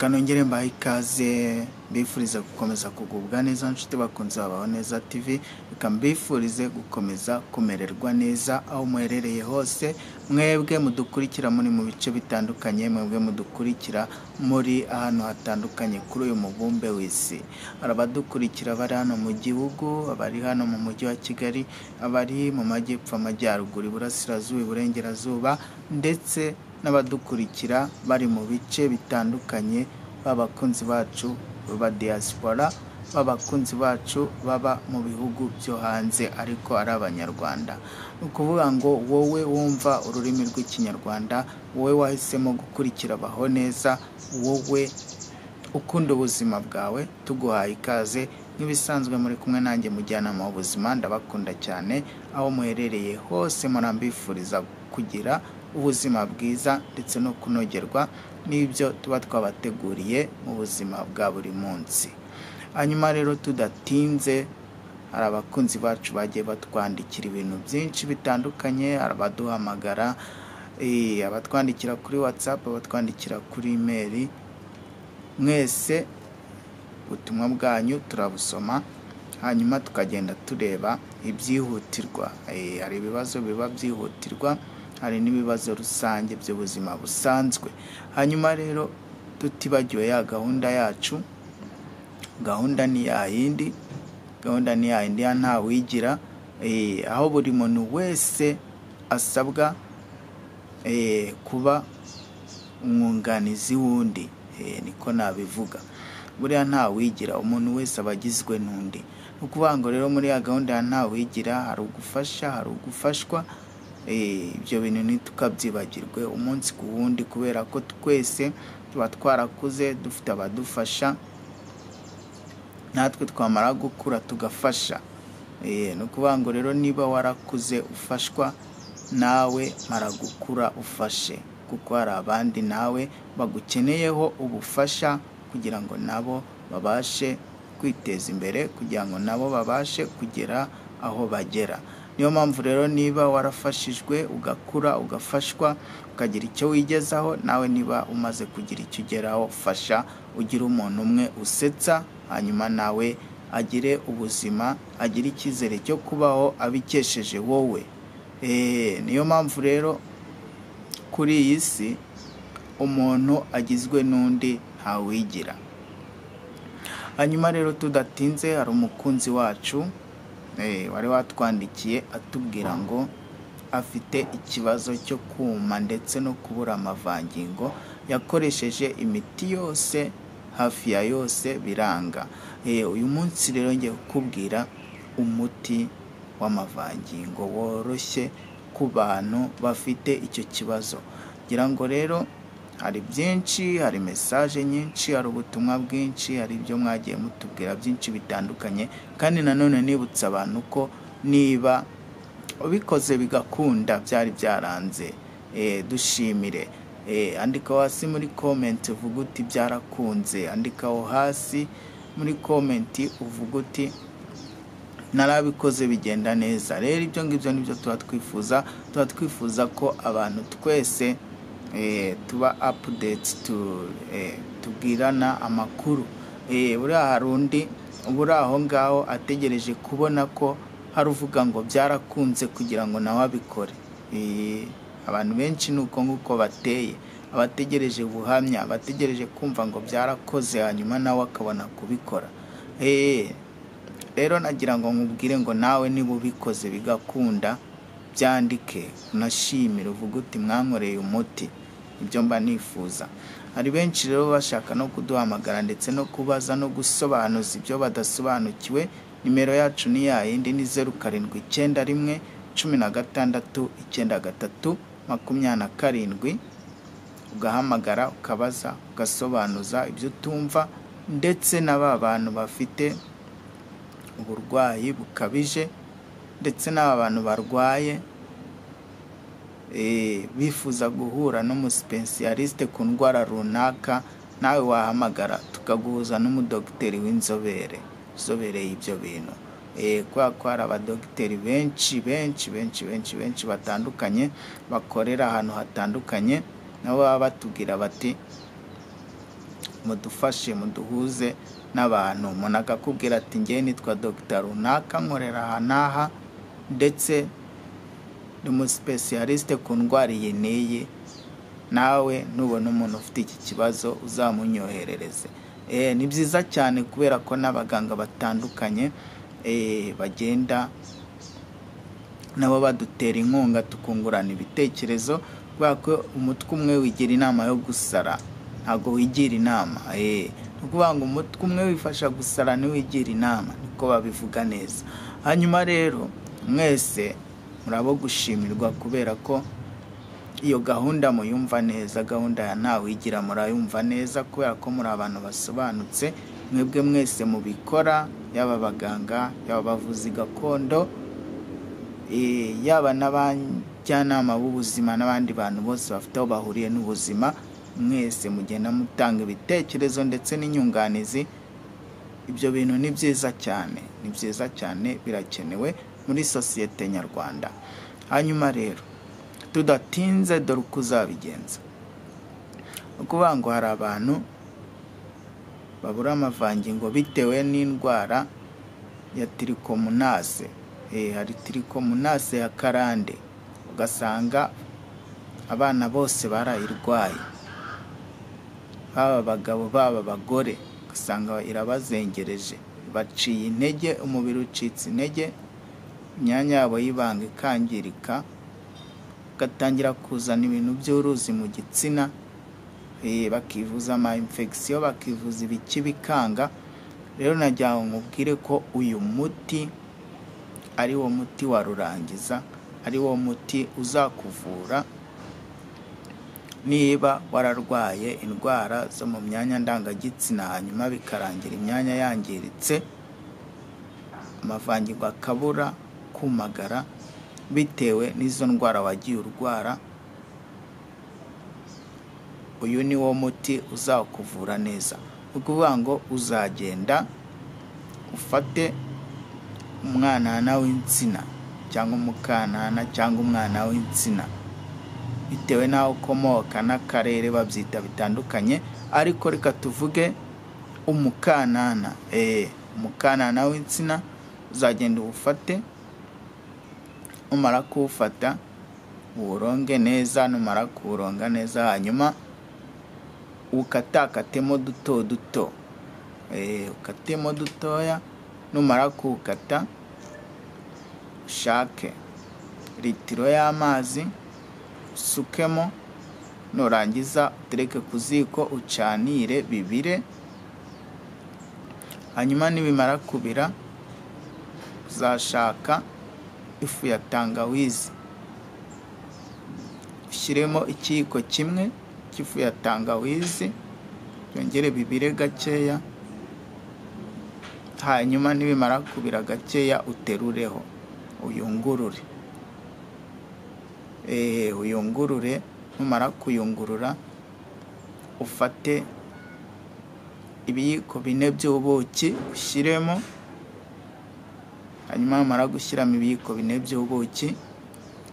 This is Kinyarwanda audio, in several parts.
Reka nongere mbahe ikaze mbifuriza gukomeza kugubwa neza nshuti bakunze Babaho Neza TV. Reka mbifurize gukomeza kumererwa neza aho muherereye hose, mwebwe mudukurikira muri mu bice bitandukanye, mwebwe mudukurikira muri ahantu hatandukanye kuri uyu mubumbe w'isi. Arabadukurikira bari hano mu gihugu, abari hano mu mujyi wa Kigali, abari mu majyepfo, amajyaruguru, iburasirazuba, iburengerazuba, ndetse n'abadukurikira bari mu bice bitandukanye, babakunzi bacu baba diaspora, babakunzi bacu baba mu bihugu byo hanze ariko ari abanyarwanda. Ukuvuga ngo wowe wumva ururimi rw'ikinyarwanda, wowe wahisemo gukurikira Baho Neza, wowe ukunda ubuzima bwawe, tuguhaye ikaze. Nk'ibisanzwe muri kumwe nanjye mujyanama w'ubuzima, ndabakunda cyane aho muherereye hose, murambifuriza kugira ubuzima bwiza ndetse no kunogerwa n'ibyo tuba twabateguriye mu buzima bwa buri munsi. Hanyuma rero tudatinze, hari abakunzi bacu bagiye batwandikira ibintu byinshi bitandukanye, arabaduhamagara, abatwandikira kuri WhatsApp, abatwandikira kuri email. Mwese ubutumwa bwanyu turabusoma, hanyuma tukagenda tureba ibyihutirwa. Hari ibibazo biba byihutirwa, hari n'ibibazo rusange by'ubuzima busanzwe. Hanyuma rero tutibagiwe ya gahunda yacu, gahunda ni ya yindi ya nta wigira, aho buri muntu wese asabwa kuba umwunganizi wundi, niko nabivuga. Buriya nta wigira, umuntu wese abagizwe n'undi. Ukuvuga ngo rero muri ya gahunda ya nta wigira hari ugufasha, hari ugufashwa. Ibyo bintu ntitukabyibagirwe umunsi ku wundi, kubera ko twese tuba twarakuze dufite abadufasha, natwe twamara gukura tugafasha. Ni ukuvuga ngo rero niba warakuze ufashwa, nawe mara gukura ufashe, kuko hari abandi nawe bagukeneyeho ubufasha kugira ngo nabo babashe kwiteza imbere, kugira ngo nabo babashe kugera aho bagera. Niyo mpamvu rero niba warafashijwe ugakura ugafashwa ukagira icyo wigezaho, nawe niba umaze kugira icyo ugeraho, fasha ugira umuntu umwe usetsa, hanyuma nawe agire ubuzima, agire icyizere cyo kubaho abikesheje wowe. Niyo mpamvu rero kuri iyi si umuntu agizwe n'undi ntawigira. Hanyuma rero tudatinze, hari umukunzi wacu wari watwandikiye atubwira ngo afite ikibazo cyo kuma ndetse no kubura amavangingo, yakoresheje imiti yose, hafi ya yose biranga. Uyu munsi rero ngiye kukubwira umuti w'amavangingo woroshye ku bantu bafite icyo kibazo. Ngira ngo rero hari byinshi, hari message nyinshi, hari ubutumwa bwinshi, hari ibyo mwagiye mutubwira byinshi bitandukanye, kandi nanone nibutsa abantu ko niba ubikoze bigakunda, byari byaranze, dushimire. Andikaho hasi muri comment uvuga uti byarakunze, andikaho hasi muri comment uvuga uti narabikoze bigenda neza. Rero ibyo ngibyo nibyo tuba twifuza ko abantu twese tuba updates, tubwirana amakuru. Buriya hari undi uburi aho ngaho ategereje kubona ko hari uvuga ngo byarakunze kugira ngo nawe abikore. Abantu benshi nuko nguko bateye, abategereje ubuhamya, abategereje kumva ngo byarakoze hanyuma nawe akabona kubikora. Rero nagira ngo nkubwire ngo nawe niba ubikoze bigakunda, byandike unashimire, uvuga uti mwankoreye umuti. Ibyo mba nifuza. Hari benshi rero bashaka no kuduhamagara ndetse no kubaza no gusobanuza ibyo badasobanukiwe. Nimero yacu ni ya yindi, ni 0791 16 93 27. Ugahamagara ukabaza, ugasobanuza ibyo utumva, ndetse n'aba bantu bafite uburwayi bukabije, ndetse n'aba bantu barwaye bifuza guhura n'umuspecialiste ku ndwara runaka, nawe wahamagara tukaguhuza n'umudogiteri w'inzobere uzobereye ibyo bintu. Kwa hari abadogiteri benshi batandukanye bakorera ahantu hatandukanye, nabo baba batubwira bati mudufashe muduhuze n'abantu. Umuntu akakubwira ati ngiye nitwa Dr. runaka nkorera aha n'aha ndetse ni umuspecialiste ku ndwara iyi n'iyi, nawe nubona umuntu ufite iki kibazo uzamunyoherereze. Ni byiza cyane kubera ko n'abaganga batandukanye bagenda nabo badutera inkunga tukungurana ibitekerezo, kubera ko umutwe umwe wigira inama yo gusara ntago wigira inama. Ukuvuga ngo umutwe umwe wifasha gusara ntiwigira inama, niko babivuga neza. Hanyuma rero mwese murabo gushimirwa kubera ko iyo gahunda muyumva neza, gahunda ya ntawe igira murayumva neza kubera ko muri abantu basobanutse. Mwebwe mwese mubikora, yaba abaganga, yaba abavuzi gakondo, yaba n'abajyanama b'ubuzima n'abandi bantu bose bafite aho bahuriye n'ubuzima, mwese mugenda mutanga ibitekerezo ndetse n'inyunganizi. Ibyo bintu ni byiza cyane, ni byiza cyane, birakenewe muri sosiyete nyarwanda. Hanyuma rero tudatinze dore uko uzabigenza. Ukuvuga ngo hari abantu babura amavangingo bitewe n'indwara ya trichomonase. Hari trichomonase ya karande, ugasanga abana bose barayirwaye, baba abagabo baba abagore, ugasanga irabazengereje, baciye intege, umubiri ucitse intege, imyanya yabo y'ibanga ikangirika, gatangira kuzana ibintu by'uruzi mu gitsina, bakivuza ama infection, bakivuza ibiki bikanga. Rero najya nkubwire ko uyu muti ari wo muti wa rurangiza, ari wo muti uzakuvura niba wararwaye indwara zo mu myanya ndangagitsina hanyuma bikarangira imyanya yangiritse, amavangingo akabura, kumagara bitewe n'izo ndwara wagiye urwara. Uyu ni wo muti uzakuvura neza. Ukuvuga ngo uzagenda ufate umwana w'insina cyangwa umukanana cyangwa umwana w'insina, bitewe n'aho ukomoka n'akarere babyita bitandukanye, ariko reka tuvuge umukanana. Umukanana w'insina uzagenda ufate, umara kuwufata uwuronge neza, numara kuwuronga neza hanyuma ukatakatemo duto duto. Ukatemo dutoya, numara kuwukata ushake litiro y'amazi usukemo, nurangiza utereke ku ziko ucanire bibire. Hanyuma nibimara kubira uzashaka ifu ya tangawizi, ushyiremo ikiyiko kimwe cy'ifu ya tangawizi, yongere bibire gakeya. Hanyuma nibimara kubira gakeya uterureho uyungurure. Uyungurure, numara kuyungurura ufate ibiyiko 4 by'ubuki ushyiremo. Hanyuma numara gushyiramo ibiyiko 4 by'ubuki,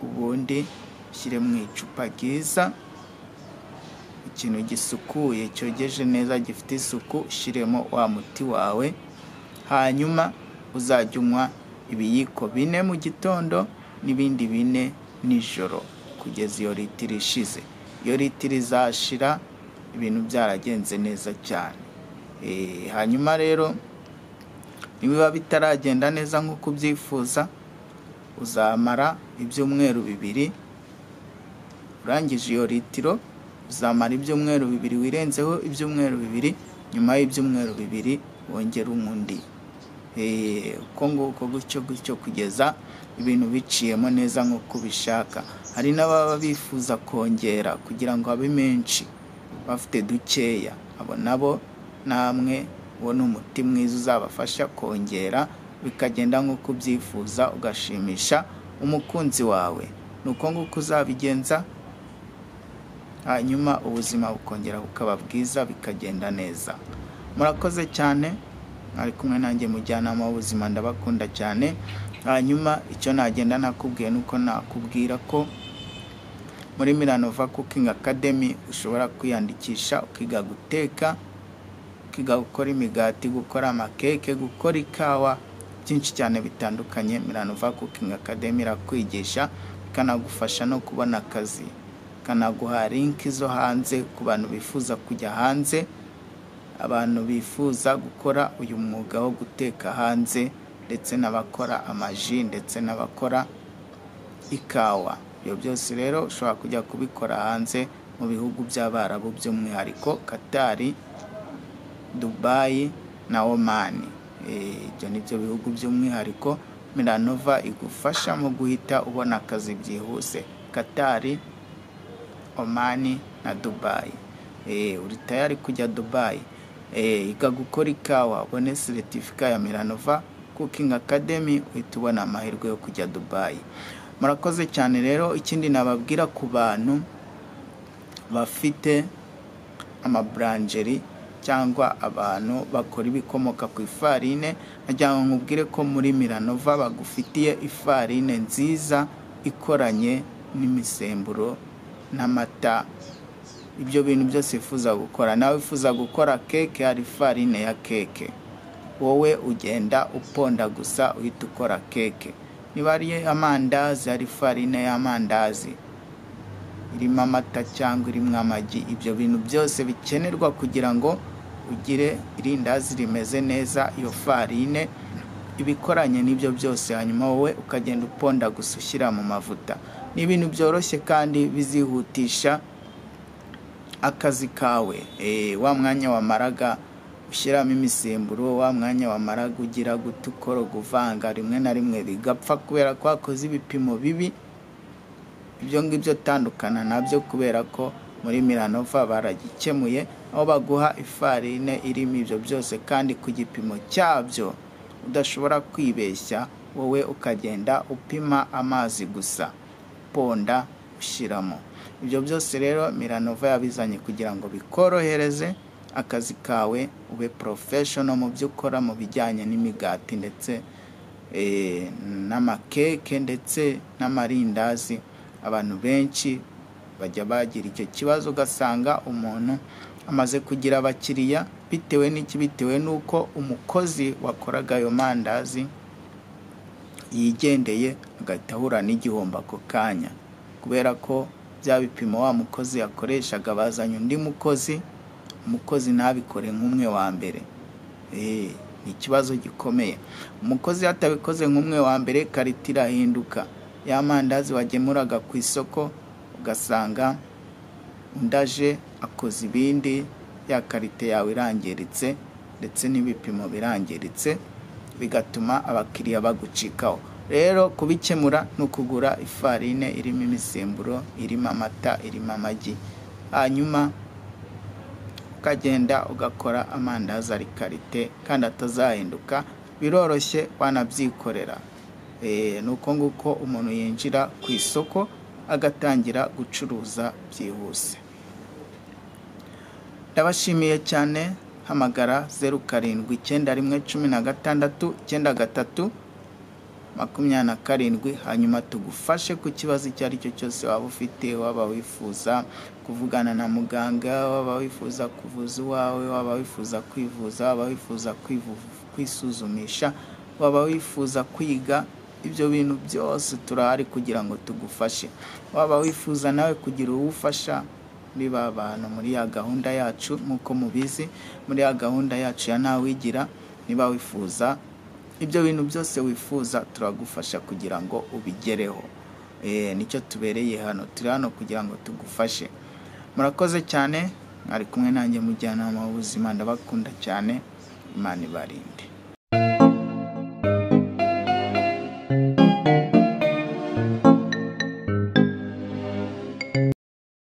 ubundi ushyire mu icupa ryiza, ikintu gisukuye cyogeje neza gifite isuku, ushyiremo wa muti wawe. Hanyuma uzajya unywa ibiyiko 4 mu gitondo n'ibindi 4 nijoro kugeza iyo litiro ishize. Iyo litiro izashira ibintu byaragenze neza cyane. Hanyuma rero nibiba bitaragenda neza nk'uko ubyifuza, uzamara ibyumweru 2. Urangije iyo litiro uzamara ibyumweru 2, wirenzeho ibyumweru 2. Nyuma y'ibyumweru 2 wongera undi. Uko nguko gutyo kugeza ibintu biciyemo neza nk'uko bishaka. Hari n'ababa bifuza kongera kugira ngo abe menshi, bafite dukeya. Abo nabo namwe ubona umuti mwiza uzabafasha kongera bikagenda nk'uko ubyifuza, ugashimisha umukunzi wawe. Nuko nguko uzabigenza, hanyuma ubuzima bukongera bukaba bwiza, bikagenda neza. Murakoze cyane, ari kumwe nanjye mujyanama w'ubuzima, ndabakunda cyane. Hanyuma icyo nagenda nakubwiye nuko nakubwira ko muri Milanova Cooking Academy ushobora kwiyandikisha ukiga guteka ukiga gukora imigati, gukora amakeke, gukora ikawa, byinshi cyane bitandukanye. Miranova Cooking Academy irakwigisha, ikanagufasha no kubona akazi, ikanaguha link zo hanze ku bantu bifuza kujya hanze, abantu bifuza gukora uyu mwuga wo guteka hanze, ndetse n'abakora amaji, ndetse n'abakora ikawa. Ibyo byose rero ushobora kujya kubikora hanze mu bihugu by'Abarabu, by'umwihariko Qatar, Dubai na Oman. Ibyo nibyo bihugu by'umwihariko Miranova igufasha mu guhita ubona akazi byihuse. Qatar, Oman na Dubai. Uri tayari kujya Dubai, iga gukora ikawa, ubone certificate ya Miranova Cooking Academy, uhita ubona amahirwe yo kujya Dubai. Murakoze cyane rero. Ikindi nababwira ku bantu bafite amabranjeri cyangwa abantu bakora ibikomoka ku ifarine, najya nkubwire ko muri Miranova bagufitiye ifarine nziza ikoranye n'imisemburo n'amata. Ibyo bintu byose wifuza gukora, nawe wifuza gukora keke, hari ifarine ya keke, wowe ugenda uponda gusa uhita ukora keke. Niba ari amandazi, hari ifarine y'amandazi irimo amata cyangwa irimo amagi. Ibyo bintu byose bikenerwa kugira ngo ugire irindazi rimeze neza, iyo farine ibikoranye n'ibyo byose, hanyuma wowe ukagenda uponda gusa ushyira mu mavuta. Ni ibintu byoroshye kandi bizihutisha akazi kawe. Wa mwanya wamaraga ushyiramo imisemburo, wa mwanya wamaraga ugira gutukoro guvanga, rimwe na rimwe bigapfa kubera ko wakoze ibipimo bibi. Ibyo ngibyo tandukana nabyo, kubera ko muri Miranova baragikemuye, aho baguha ifarine irimo ibyo byose kandi ku gipimo cyabyo, udashobora kwibeshya. Wowe ukagenda upima amazi gusa, ponda ushyiramo. Ibyo byose rero Miranova yabizanye kugira ngo bikorohereze akazi kawe, ube professional mu byo ukora mu bijyanye n'imigati, ndetse n'amakeke, ndetse n'amarindazi. Abantu benshi bajya bagira icyo kibazo, ugasanga umuntu amaze kugira abakiriya bitewe n'iki? Bitewe n'uko umukozi wakoraga ayo mandazi yigendeye, agahita ahura n'igihombo ako kanya, kubera ko bya bipimo wa mukozi yakoreshaga bazanye undi mukozi, umukozi ntabikore nk'umwe wa mbere. Ni ikibazo gikomeye. Umukozi atabikoze nk'umwe wa mbere, karite irahinduka. Ya mandazi wagemuraga ku isoko ugasanga undaje akoze ibindi, ya karite yawe irangiritse, ndetse n'ibipimo birangiritse, bigatuma abakiriya bagucikaho. Rero kubikemura no kugura ifarine irimo imisemburo, irimo amata, irimo amagi, hanyuma ukagenda ugakora amandazi ari karite kandi atazahinduka. Biroroshye, wanabyikorera. Nuko nguko umuntu yinjira ku isoko agatangira gucuruza byihuse. Ndabashimiye cyane. Hamagara 0791169327, hanyuma tugufashe ku kibazo icyo ari cyo cyose waba ufite. Waba wifuza kuvugana na muganga, waba wifuza kuvuza iwawe, waba wifuza kwivuza, waba wifuza kwisuzumisha, waba wifuza kwiga, ibyo bintu byose turahari kugira ngo tugufashe. Waba wifuza nawe kugira uwufasha muri bantu muri ya gahunda yacu, nkuko mubizi muri ya gahunda yacu ya Ntawigira, niba wifuza ibyo bintu byose wifuza, turagufasha kugira ngo ubigereho. Nicyo tubereye hano, turi hano kugira ngo tugufashe. Murakoze cyane. Mwari kumwe nanjye mujyanama w'ubuzima. Ndabakunda cyane. Imana ibarinde.